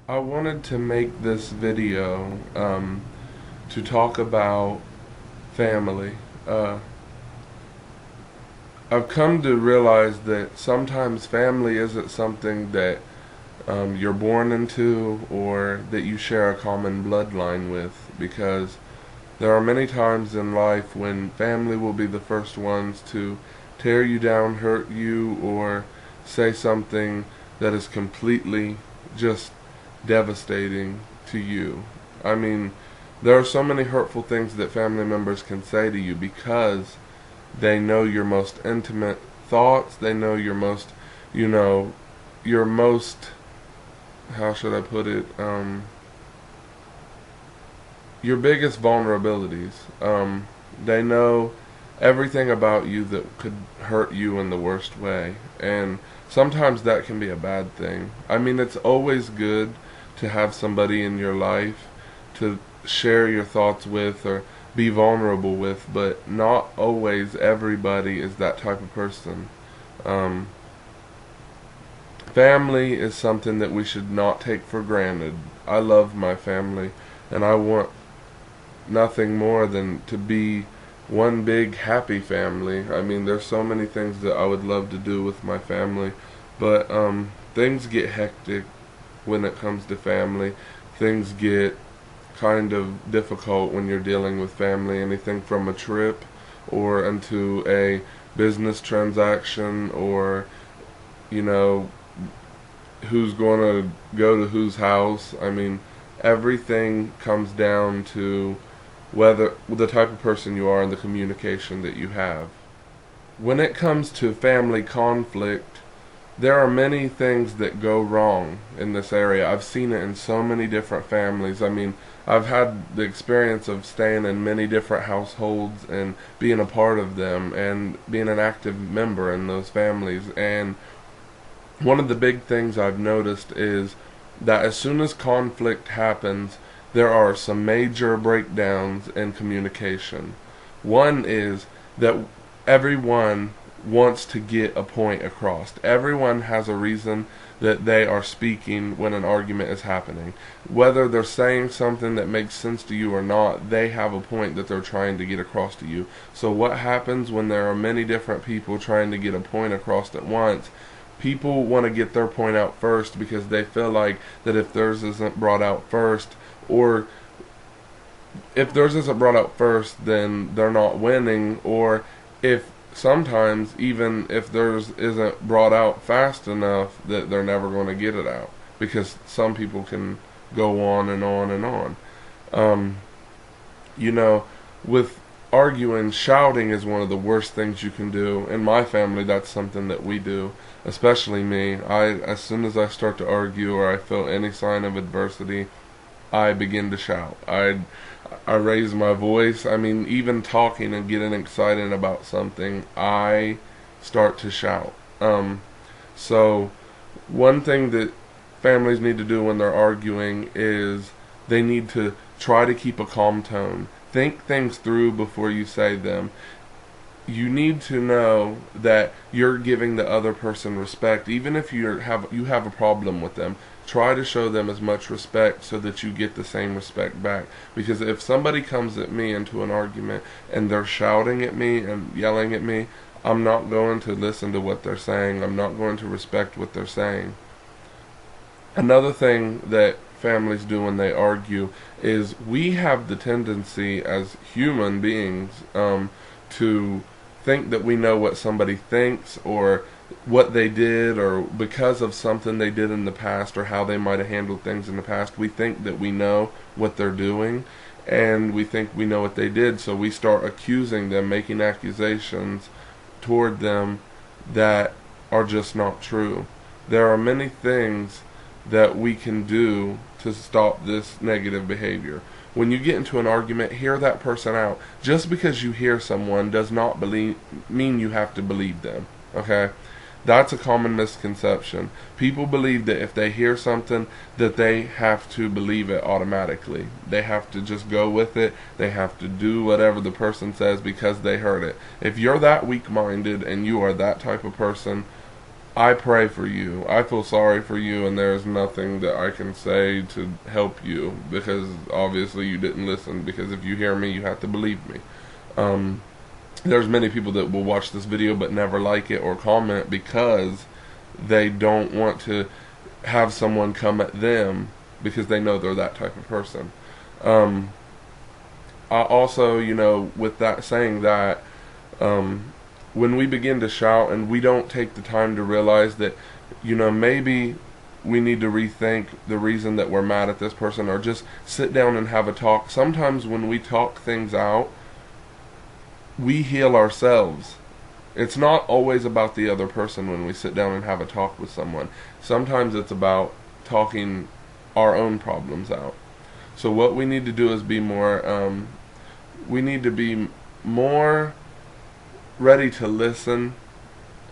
I wanted to make this video to talk about family. Uh, I've come to realize that sometimes family isn't something that you're born into or that you share a common bloodline with, because there are many times in life when family will be the first ones to tear you down, hurt you, or say something that is completely just devastating to you. I mean, there are so many hurtful things that family members can say to you because they know your most intimate thoughts. They know your most, you know, your most, how should I put it, your biggest vulnerabilities. They know everything about you that could hurt you in the worst way. And sometimes that can be a bad thing. I mean, it's always good to have somebody in your life to share your thoughts with or be vulnerable with, but not always everybody is that type of person. Um, Family is something that we should not take for granted. I love my family, and I want nothing more than to be one big happy family. I mean, there's so many things that I would love to do with my family, but things get hectic when it comes to family. Things get kind of difficult when you're dealing with family. Anything from a trip or into a business transaction, or you know, who's going to go to whose house. I mean, everything comes down to whether the type of person you are and the communication that you have. When it comes to family conflict, there are many things that go wrong in this area. I've seen it in so many different families. I mean, I've had the experience of staying in many different households and being a part of them and being an active member in those families. And one of the big things I've noticed is that as soon as conflict happens, there are some major breakdowns in communication. One is that everyone wants to get a point across. Everyone has a reason that they are speaking when an argument is happening. Whether they're saying something that makes sense to you or not, they have a point that they're trying to get across to you. So what happens when there are many different people trying to get a point across at once? People want to get their point out first because they feel like that if theirs isn't brought out first, or if theirs isn't brought out first, then they're not winning, or if sometimes even if theirs isn't brought out fast enough, that they're never going to get it out, because some people can go on and on and on. Um, you know, with arguing, shouting is one of the worst things you can do. In my family, that's something that we do, especially me. As soon as I start to argue or I feel any sign of adversity, I begin to shout. I raise my voice. I mean, even talking and getting excited about something, I start to shout. So one thing that families need to do when they're arguing is they need to try to keep a calm tone. Think things through before you say them. You need to know that you're giving the other person respect, even if you have a problem with them. Try to show them as much respect so that you get the same respect back. Because if somebody comes at me into an argument and they're shouting at me and yelling at me, I'm not going to listen to what they're saying. I'm not going to respect what they're saying. Another thing that families do when they argue is we have the tendency as human beings to think that we know what somebody thinks or what they did, or because of something they did in the past or how they might have handled things in the past, we think that we know what they're doing, and we think we know what they did, so we start accusing them, making accusations toward them that are just not true. There are many things that we can do to stop this negative behavior. When you get into an argument, hear that person out. Just because you hear someone does not mean you have to believe them. Okay? That's a common misconception. People believe that if they hear something, that they have to believe it automatically. They have to just go with it. They have to do whatever the person says because they heard it. If you're that weak-minded and you are that type of person, I pray for you. I feel sorry for you, and there's nothing that I can say to help you, because obviously you didn't listen, because if you hear me, you have to believe me. Um, there's many people that will watch this video but never like it or comment because they don't want to have someone come at them because they know they're that type of person. Um, I also, with that saying that, when we begin to shout and we don't take the time to realize that, maybe we need to rethink the reason that we're mad at this person, or just sit down and have a talk. Sometimes when we talk things out, we heal ourselves. It's not always about the other person when we sit down and have a talk with someone. Sometimes it's about talking our own problems out. So what we need to do is be more, we need to be more ready to listen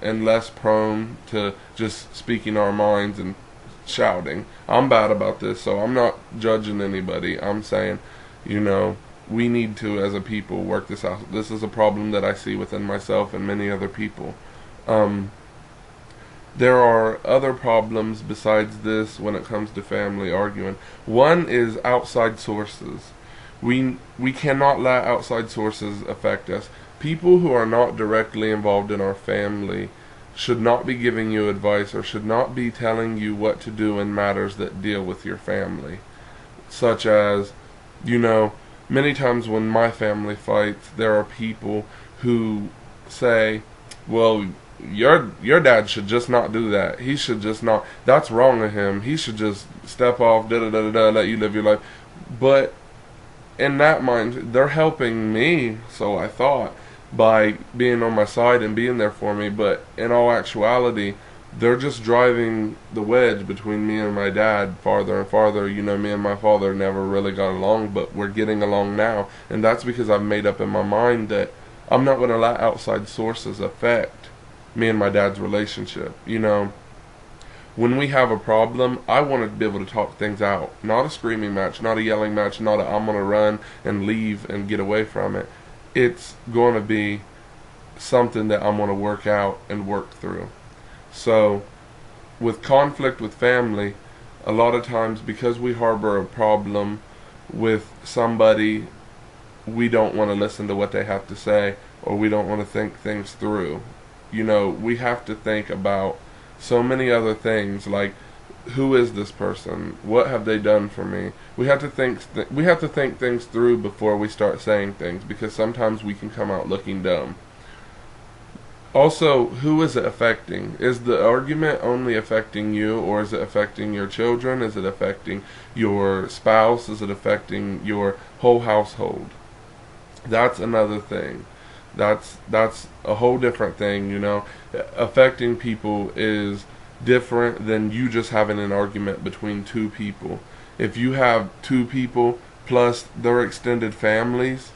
and less prone to just speaking our minds and shouting. I'm bad about this, so I'm not judging anybody. I'm saying, we need to, as a people, work this out. This is a problem that I see within myself and many other people. There are other problems besides this when it comes to family arguing. One is outside sources. We cannot let outside sources affect us. People who are not directly involved in our family should not be giving you advice or should not be telling you what to do in matters that deal with your family. Such as, many times when my family fights, there are people who say, well, your dad should just not do that. He should just not. That's wrong of him. He should just step off, let you live your life. But in that mind, they're helping me, so I thought, by being on my side and being there for me. But in all actuality, they're just driving the wedge between me and my dad farther and farther. Me and my father never really got along, but we're getting along now. And that's because I've made up in my mind that I'm not going to let outside sources affect me and my dad's relationship. When we have a problem, I want to be able to talk things out. Not a screaming match, not a yelling match, not a I'm going to run and leave and get away from it. It's going to be something that I'm going to work out and work through. So, with conflict with family, a lot of times because we harbor a problem with somebody, we don't want to listen to what they have to say, or we don't want to think things through. We have to think about so many other things, like, who is this person? What have they done for me? We have to think things through before we start saying things, because sometimes we can come out looking dumb. Also, who is it affecting? Is the argument only affecting you, or is it affecting your children? Is it affecting your spouse? Is it affecting your whole household? That's another thing. That's a whole different thing, Affecting people is different than you just having an argument between two people. If you have two people plus their extended families,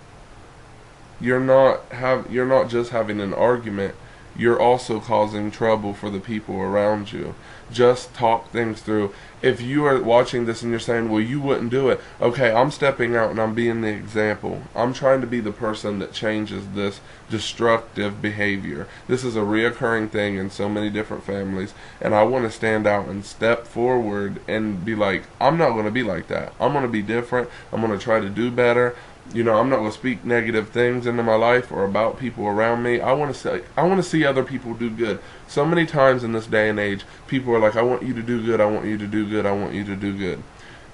you're not just having an argument, you're also causing trouble for the people around you. Just talk things through. If you are watching this and you're saying, well, you wouldn't do it, okay, I'm stepping out and I'm being the example. I'm trying to be the person that changes this destructive behavior. This is a reoccurring thing in so many different families, and I want to stand out and step forward and be like, I'm not going to be like that. I'm going to be different. I'm going to try to do better. I'm not going to speak negative things into my life or about people around me. I want to see other people do good. So many times in this day and age, people are like, I want you to do good, I want you to do good, I want you to do good.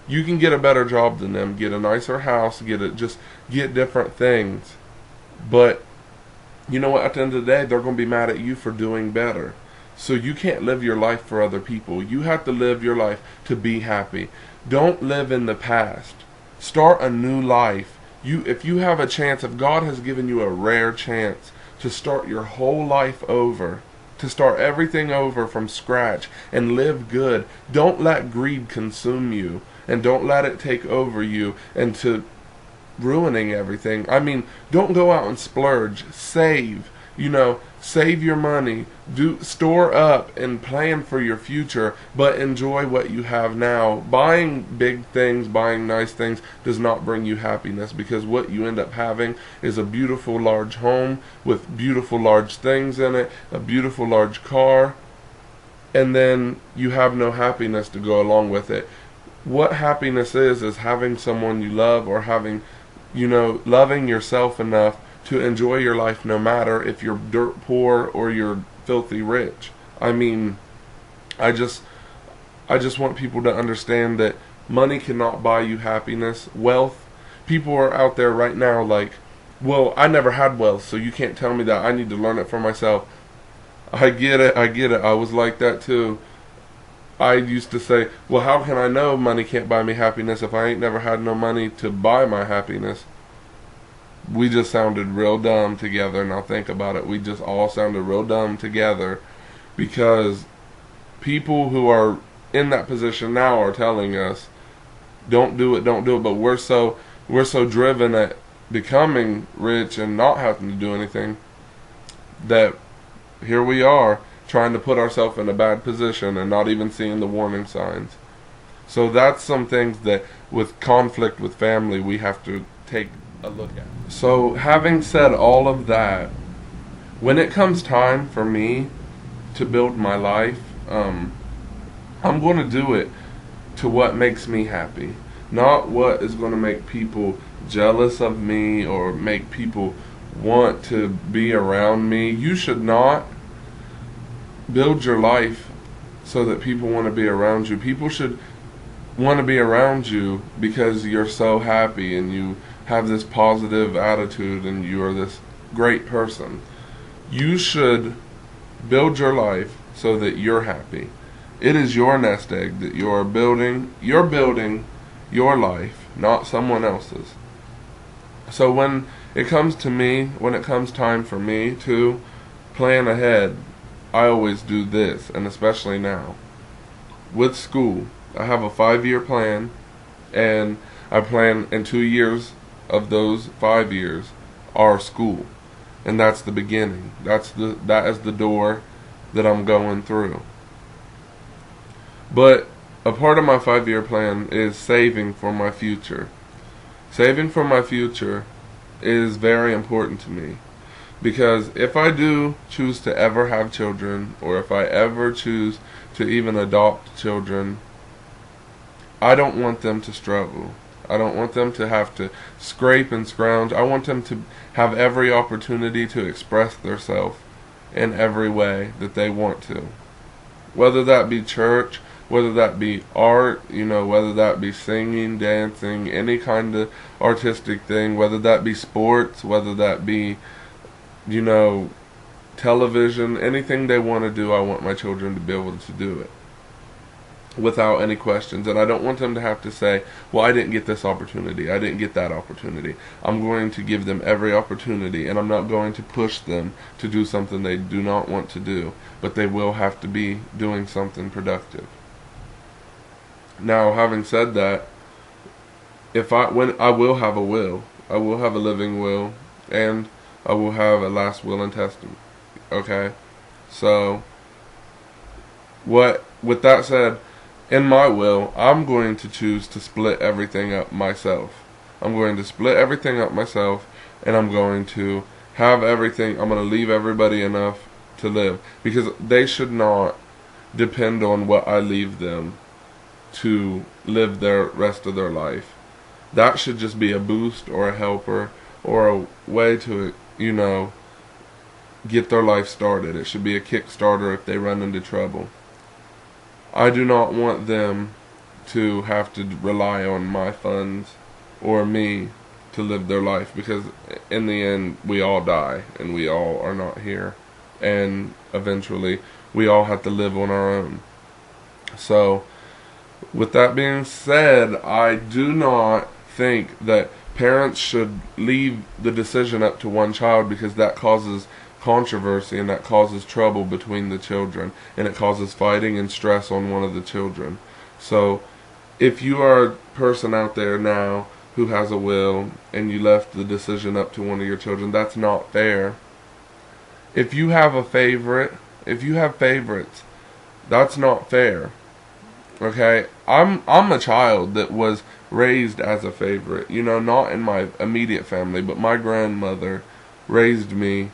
You can get a better job than them, get a nicer house, get different things. But you know what, at the end of the day, they're going to be mad at you for doing better. So you can't live your life for other people. You have to live your life to be happy. Don't live in the past. Start a new life. If you have a chance, if God has given you a rare chance to start your whole life over, to start everything over from scratch and live good, don't let greed consume you, and don't let it take over you into ruining everything. Don't go out and splurge. Save. Save your money. Store up and plan for your future, but enjoy what you have now. Buying big things, buying nice things does not bring you happiness, because what you end up having is a beautiful large home with beautiful large things in it, a beautiful large car, and then you have no happiness to go along with it. What happiness is having someone you love, or having, loving yourself enough to enjoy your life no matter if you're dirt poor or you're filthy rich. I mean, I just want people to understand that money cannot buy you happiness. Wealth, people are out there right now like, well, I never had wealth, so you can't tell me that. I need to learn it for myself. I get it. I was like that too. I used to say, well, how can I know money can't buy me happiness if I ain't never had no money to buy my happiness? We just sounded real dumb together. Now think about it. We just all sounded real dumb together, because people who are in that position now are telling us, don't do it, don't do it. But we're so driven at becoming rich and not having to do anything, that here we are trying to put ourselves in a bad position and not even seeing the warning signs. So that's some things that with conflict with family we have to take a look at. So having said all of that, when it comes time for me to build my life, I'm going to do it to what makes me happy, not what is going to make people jealous of me or make people want to be around me. You should not build your life so that people want to be around you. People should want to be around you because you're so happy and you have this positive attitude and you are this great person. You should build your life so that you're happy. It is your nest egg that you are building. You're building your life, not someone else's. So when it comes to me, when it comes time for me to plan ahead, I always do this, and especially now. With school, I have a 5-year plan, and I plan in 2 years of those 5 years are school. And that's the beginning. That is the door that I'm going through. But a part of my 5-year plan is saving for my future. Saving for my future is very important to me, because if I do choose to ever have children, or if I ever choose to even adopt children, I don't want them to struggle. I don't want them to have to scrape and scrounge. I want them to have every opportunity to express themselves in every way that they want to. Whether that be church, whether that be art, whether that be singing, dancing, any kind of artistic thing, whether that be sports, whether that be, television, anything they want to do, I want my children to be able to do it without any questions. And I don't want them to have to say, well, I didn't get this opportunity, I didn't get that opportunity. I'm going to give them every opportunity, and I'm not going to push them to do something they do not want to do, but they will have to be doing something productive. Now, having said that, when I will have a will, I will have a living will, and I will have a last will and testament. Okay? So, with that said, in my will, I'm going to choose to split everything up myself. I'm going to split everything up myself, and I'm going to have everything. I'm going to leave everybody enough to live, because they should not depend on what I leave them to live their rest of their life. That should just be a boost or a helper or a way to, get their life started. It should be a kickstarter if they run into trouble. I do not want them to have to rely on my funds or me to live their life, because in the end we all die and we all are not here, and eventually we all have to live on our own. So with that being said, I do not think that parents should leave the decision up to one child, because that causes controversy and that causes trouble between the children, and it causes fighting and stress on one of the children. So if you are a person out there now who has a will and you left the decision up to one of your children, that's not fair. If you have favorites, that's not fair. Okay? I'm a child that was raised as a favorite, not in my immediate family, but my grandmother raised me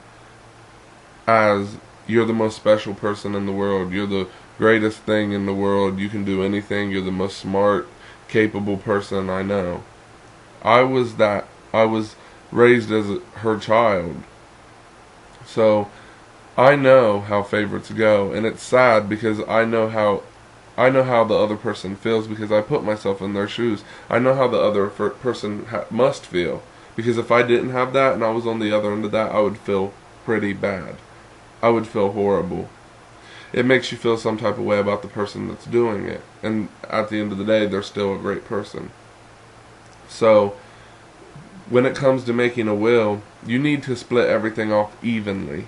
as, you're the most special person in the world, you're the greatest thing in the world. You can do anything. You're the most smart, capable person I know. I was that. I was raised as her child. So I know how favorites go, and it's sad because I know how the other person feels because I put myself in their shoes. I know how the other person must feel, because if I didn't have that and I was on the other end of that, I would feel pretty bad. I would feel horrible. It makes you feel some type of way about the person that's doing it, and at the end of the day, they're still a great person. So when it comes to making a will, you need to split everything off evenly.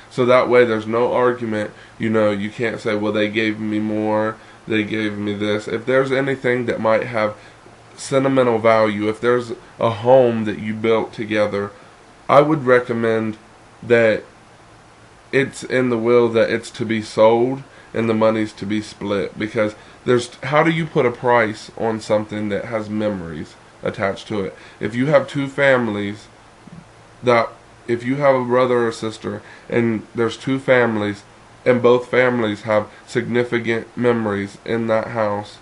So that way there's no argument. You can't say, well, they gave me more, they gave me this. If there's anything that might have sentimental value, if there's a home that you built together, I would recommend that it's in the will that it's to be sold and the money's to be split. Because how do you put a price on something that has memories attached to it? If you have two families, if you have a brother or sister and there's two families and both families have significant memories in that house,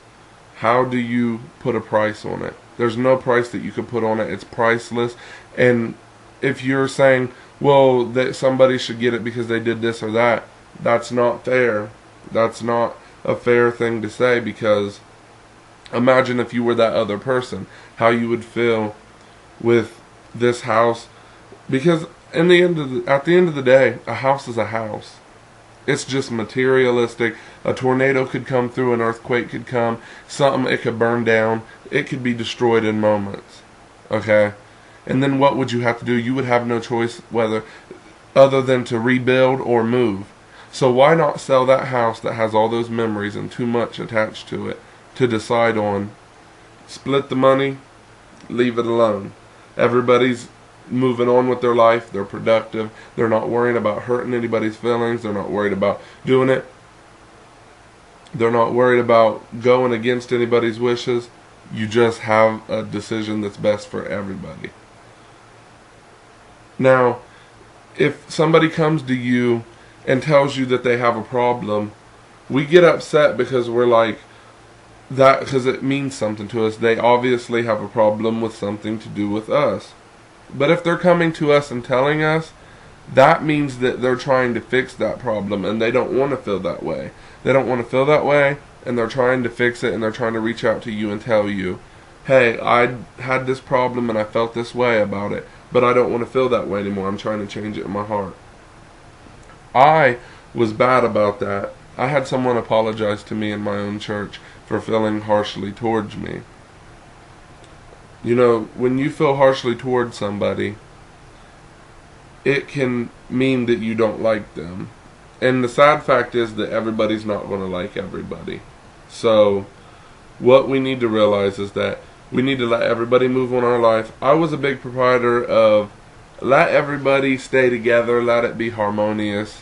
how do you put a price on it? There's no price that you could put on it. It's priceless. And if you're saying, well, that somebody should get it because they did this or that, that's not fair. That's not a fair thing to say, because imagine if you were that other person, how you would feel with this house. Because at the end of the day, a house is a house. It's just materialistic. A tornado could come through, an earthquake could come, it could burn down, it could be destroyed in moments. Okay? And then what would you have to do? You would have no choice other than to rebuild or move. So why not sell that house that has all those memories and too much attached to it to decide on? Split the money, leave it alone. Everybody's moving on with their life. They're productive. They're not worrying about hurting anybody's feelings. They're not worried about doing it. They're not worried about going against anybody's wishes. You just have a decision that's best for everybody. Now, if somebody comes to you and tells you that they have a problem, we get upset because we're like, that because it means something to us. They obviously have a problem with something to do with us. But if they're coming to us and telling us, that means that they're trying to fix that problem, and they don't want to feel that way. They don't want to feel that way, and they're trying to fix it, and they're trying to reach out to you and tell you, hey, I had this problem and I felt this way about it, but I don't want to feel that way anymore. I'm trying to change it in my heart. I was bad about that. I had someone apologize to me in my own church for feeling harshly towards me. When you feel harshly towards somebody, it can mean that you don't like them. And the sad fact is that everybody's not going to like everybody. So what we need to realize is that we need to let everybody move on our life. I was a big proprietor of let everybody stay together, let it be harmonious,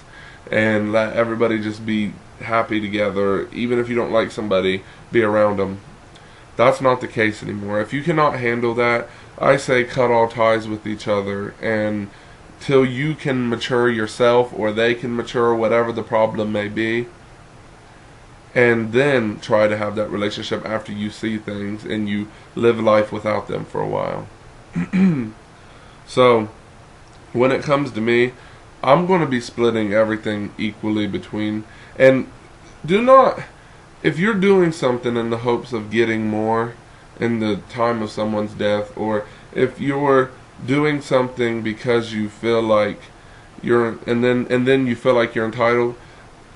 and let everybody just be happy together. Even if you don't like somebody, be around them. That's not the case anymore. If you cannot handle that, I say cut all ties with each other, and till you can mature yourself or they can mature, whatever the problem may be, and then try to have that relationship after you see things and you live life without them for a while. So when it comes to me, I'm going to be splitting everything equally between, and do not, if you're doing something in the hopes of getting more in the time of someone's death, or if you're doing something because you feel like and then you feel like you're entitled,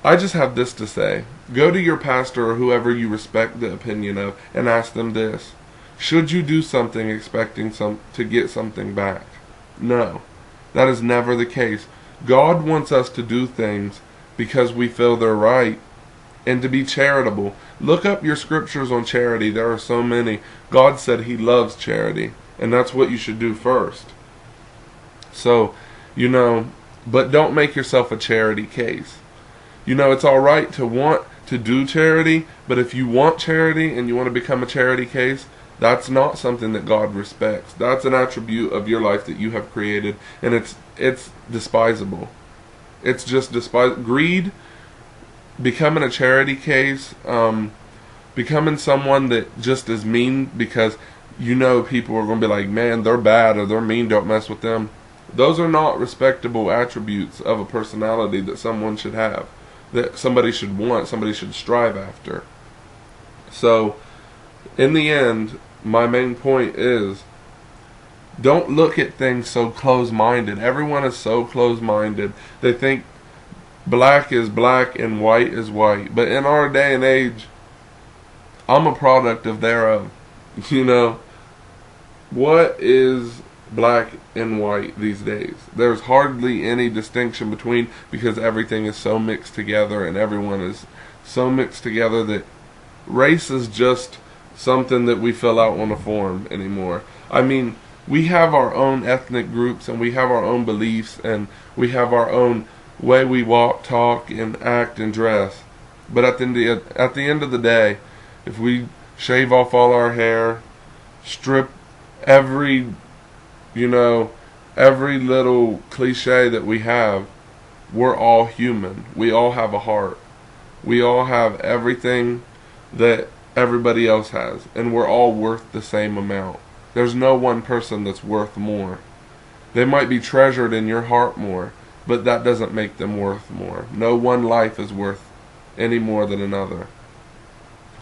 I just have this to say. Go to your pastor or whoever you respect the opinion of and ask them this. Should you do something expecting to get something back? No. That is never the case. God wants us to do things because we feel they're right, and to be charitable. Look up your scriptures on charity. There are so many. God said He loves charity, and that's what you should do first. So, but don't make yourself a charity case. It's alright to want to do charity, but if you want charity and you want to become a charity case, that's not something that God respects. That's an attribute of your life that you have created, and it's despisable. It's just greed. becoming a charity case, becoming someone that just is mean because you know people are going to be like, man, they're bad or they're mean, don't mess with them. Those are not respectable attributes of a personality that someone should have, that somebody should want, somebody should strive after. So, in the end, my main point is, don't look at things so close-minded. Everyone is so close-minded. They think black is black and white is white. But in our day and age, I'm a product of thereof. You know, what is black and white these days? There's hardly any distinction between, because everything is so mixed together and everyone is so mixed together that race is just something that we fill out on a form anymore. I mean, we have our own ethnic groups and we have our own beliefs and we have our own way we walk, talk, and act and dress. But at the end of the day, if we shave off all our hair, strip every little cliche that we have, we're all human. We all have a heart. We all have everything that everybody else has, and we're all worth the same amount. There's no one person that's worth more. They might be treasured in your heart more, but that doesn't make them worth more. No one life is worth any more than another.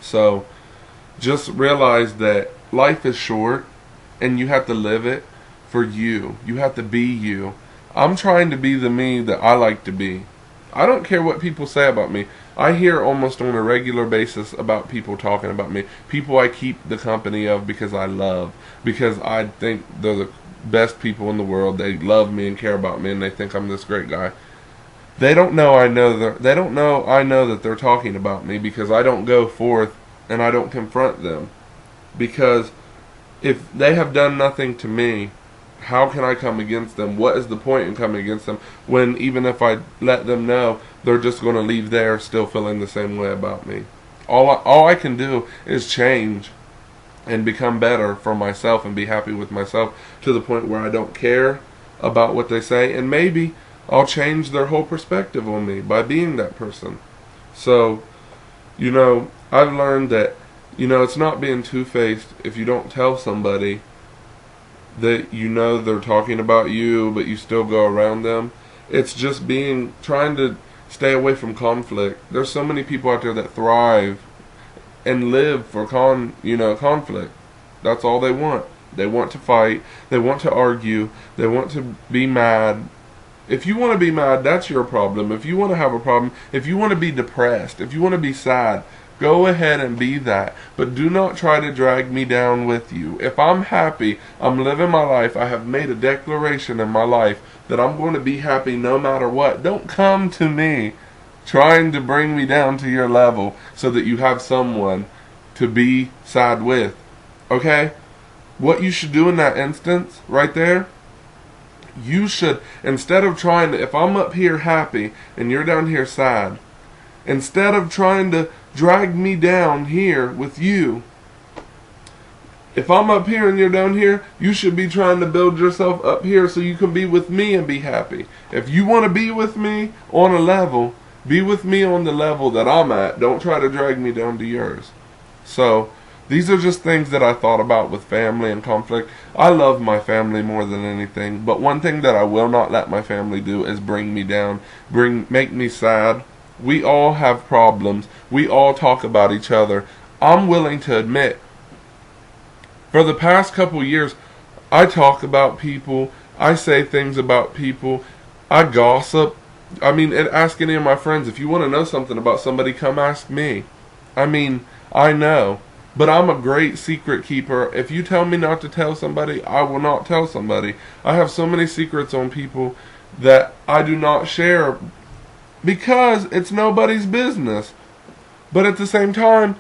So, just realize that life is short, and you have to live it for you. You have to be you. I'm trying to be the me that I like to be. I don't care what people say about me. I hear almost on a regular basis about people talking about me. People I keep the company of because I love. Because I think they're the best people in the world. They love me and care about me and they think I'm this great guy. They don't know I know that they're talking about me because I don't go forth and I don't confront them. Because if they have done nothing to me, how can I come against them? What is the point in coming against them when even if I let them know, they're just going to leave there still feeling the same way about me? All I can do is change and become better for myself and be happy with myself to the point where I don't care about what they say, and maybe I'll change their whole perspective on me by being that person. So, I've learned that, it's not being two-faced if you don't tell somebody that they're talking about you, but you still go around them. It's just trying to stay away from conflict. There's so many people out there that thrive and live for conflict. That's all they want. They want to fight. They want to argue. They want to be mad. If you want to be mad, that's your problem. If you want to have a problem, if you want to be depressed, if you want to be sad, go ahead and be that. But do not try to drag me down with you. If I'm happy, I'm living my life, I have made a declaration in my life that I'm going to be happy no matter what. Don't come to me trying to bring me down to your level so that you have someone to be sad with. Okay? What you should do in that instance, right there, you should, instead of trying to, if I'm up here happy and you're down here sad, instead of trying to drag me down here with you, if I'm up here and you're down here, you should be trying to build yourself up here so you can be with me and be happy. If you want to be with me on a level, be with me on the level that I'm at. Don't try to drag me down to yours. So, these are just things that I thought about with family and conflict. I love my family more than anything, but one thing that I will not let my family do is bring me down, make me sad. We all have problems. We all talk about each other. I'm willing to admit, for the past couple years, I talk about people. I say things about people. I gossip. Ask any of my friends. If you want to know something about somebody, come ask me. I know. But I'm a great secret keeper. If you tell me not to tell somebody, I will not tell somebody. I have so many secrets on people that I do not share because it's nobody's business. But at the same time,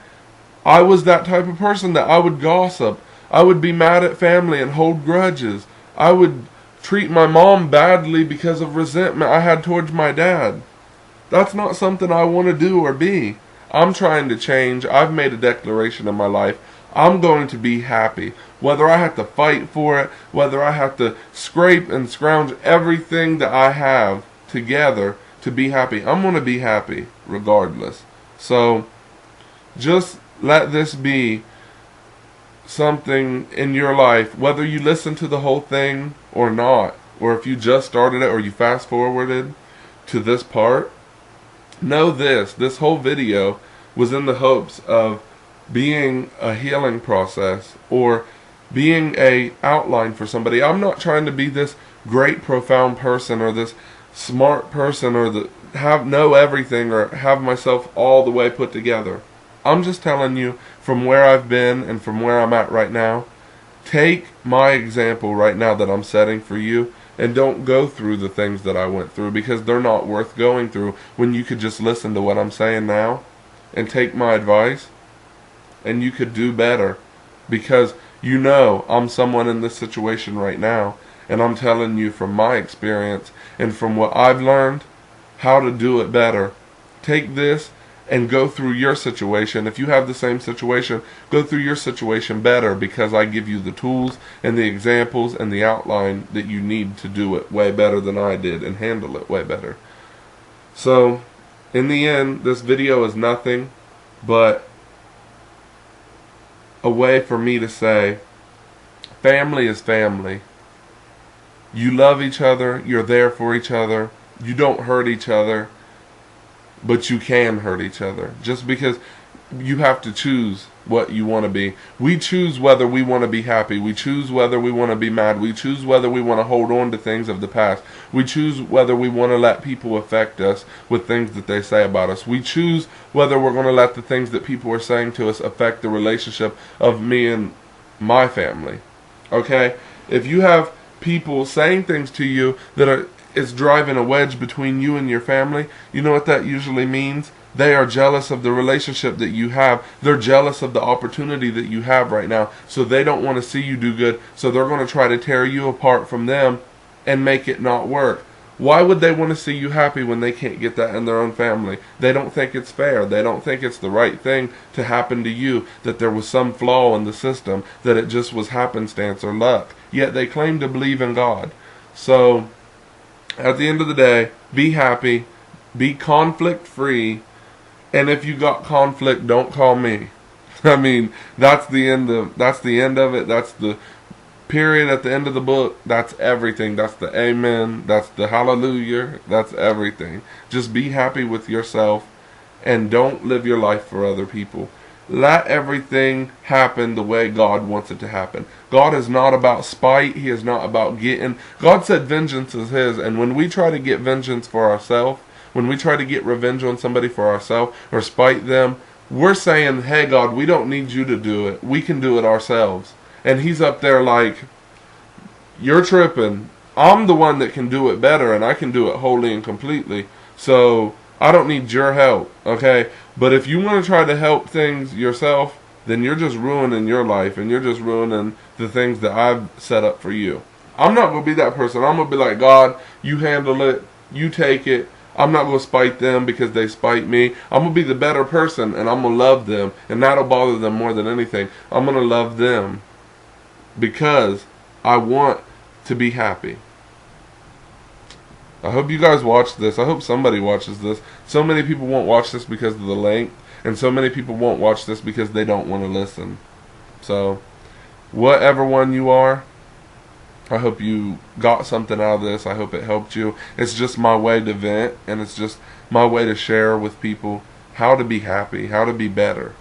I was that type of person that I would gossip. I would be mad at family and hold grudges. I would treat my mom badly because of resentment I had towards my dad. That's not something I want to do or be. I'm trying to change. I've made a declaration in my life. I'm going to be happy. Whether I have to fight for it, whether I have to scrape and scrounge everything that I have together to be happy. I'm going to be happy regardless. So just let this be something in your life, whether you listen to the whole thing or not, or if you just started it or you fast forwarded to this part. Know this whole video was in the hopes of being a healing process or being a outline for somebody. I'm not trying to be this great profound person or this smart person or know everything or have myself all the way put together. I'm just telling you from where I've been and from where I'm at right now. Take my example right now that I'm setting for you, and don't go through the things that I went through, because they're not worth going through when you could just listen to what I'm saying now and take my advice, and you could do better. Because you know I'm someone in this situation right now, and I'm telling you from my experience and from what I've learned how to do it better. Take this and go through your situation. If you have the same situation, go through your situation better, because I give you the tools and the examples and the outline that you need to do it way better than I did and handle it way better. So, in the end, this video is nothing but a way for me to say, family is family. You love each other, you're there for each other, you don't hurt each other, but you can hurt each other. Just because you have to choose what you want to be. We choose whether we want to be happy. We choose whether we want to be mad. We choose whether we want to hold on to things of the past. We choose whether we want to let people affect us with things that they say about us. We choose whether we're going to let the things that people are saying to us affect the relationship of me and my family. Okay? If you have people saying things to you that it's driving a wedge between you and your family, you know what that usually means? They are jealous of the relationship that you have. They're jealous of the opportunity that you have right now. So they don't want to see you do good. So they're going to try to tear you apart from them and make it not work. Why would they want to see you happy when they can't get that in their own family? They don't think it's fair. They don't think it's the right thing to happen to you, that there was some flaw in the system, that it just was happenstance or luck. Yet they claim to believe in God. So at the end of the day, be happy, be conflict free, and if you got conflict, don't call me. I mean, that's the end of it. That's the period at the end of the book. That's everything. That's the amen. That's the hallelujah. That's everything. Just be happy with yourself and don't live your life for other people. Let everything happen the way God wants it to happen. God is not about spite. He is not about getting. God said vengeance is His. And when we try to get vengeance for ourselves, when we try to get revenge on somebody for ourselves or spite them, we're saying, hey God, we don't need you to do it. We can do it ourselves. And He's up there like, you're tripping. I'm the one that can do it better, and I can do it wholly and completely. So I don't need your help, okay? But if you want to try to help things yourself, then you're just ruining your life, and you're just ruining the things that I've set up for you. I'm not going to be that person. I'm going to be like, God, you handle it. You take it. I'm not going to spite them because they spite me. I'm going to be the better person, and I'm going to love them, and that'll bother them more than anything. I'm going to love them because I want to be happy. I hope you guys watch this. I hope somebody watches this. So many people won't watch this because of the length, and so many people won't watch this because they don't want to listen. So, whatever one you are, I hope you got something out of this. I hope it helped you. It's just my way to vent, and it's just my way to share with people how to be happy, how to be better.